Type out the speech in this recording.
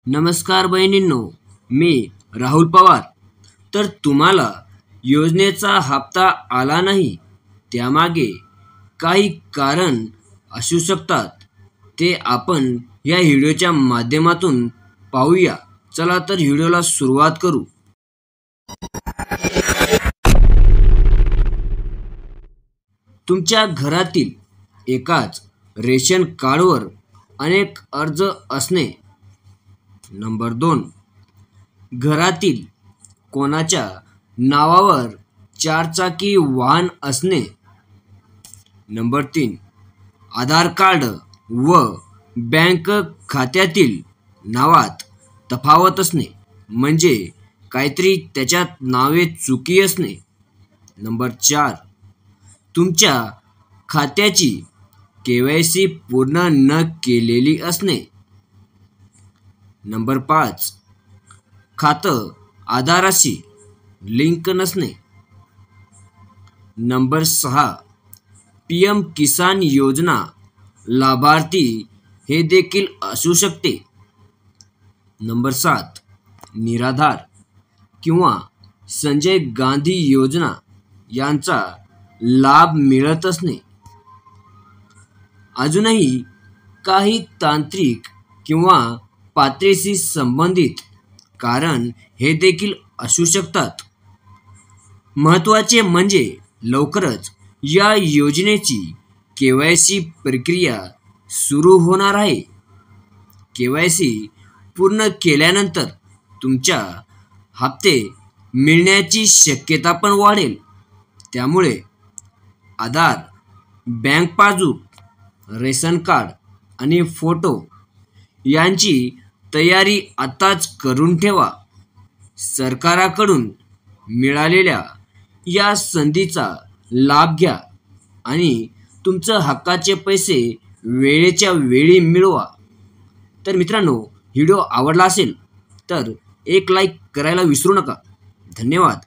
नमस्कार बहिणींनो, मी राहुल पवार. तर तुम्हाला योजनेचा हप्ता आला नाही त्यामागे काही कारण असू शकतात. ते आपण या व्हिडिओच्या माध्यमातून पाहूया. चला तर व्हिडिओला सुरुवात करू. तुमच्या घरातील एकाच रेशन कार्डवर अनेक अर्ज असणे. नंबर 2, घरातील कोणाच्या नावावर चारचाकी वाहन असणे. नंबर 3, आधार कार्ड व बँक खात्यातील नावात तफावत असणे, म्हणजे काहीतरी त्याच्यात नावे चुकी असणे. नंबर 4, तुमच्या खात्याची KYC पूर्ण न केलेली असणे. नंबर 5, खातं आधाराशी लिंक नसणे. नंबर 6, PM किसान योजना लाभार्थी हे देखील असू शकते. नंबर 7, निराधार किंवा संजय गांधी योजना यांचा लाभ मिळत असणे. अजूनही काही तांत्रिक किंवा पात्रतेशी संबंधित कारण हे देखील असू शकतात. महत्त्वाचे म्हणजे लवकरच या योजनेची KYC प्रक्रिया सुरू होणार आहे. KYC पूर्ण केल्यानंतर तुमच्या हप्ते मिळण्याची शक्यता पण वाढेल. त्यामुळे आधार, बँक पासबुक, रेशन कार्ड आणि फोटो यांची तयारी आताच करून ठेवा. सरकारकडून मिळालेल्या या संधीचा लाभ घ्या आणि तुमचं हक्काचे पैसे वेळेच्या वेळी मिळवा. तर मित्रांनो, व्हिडिओ आवडला असेल तर एक लाईक करायला विसरू नका. धन्यवाद.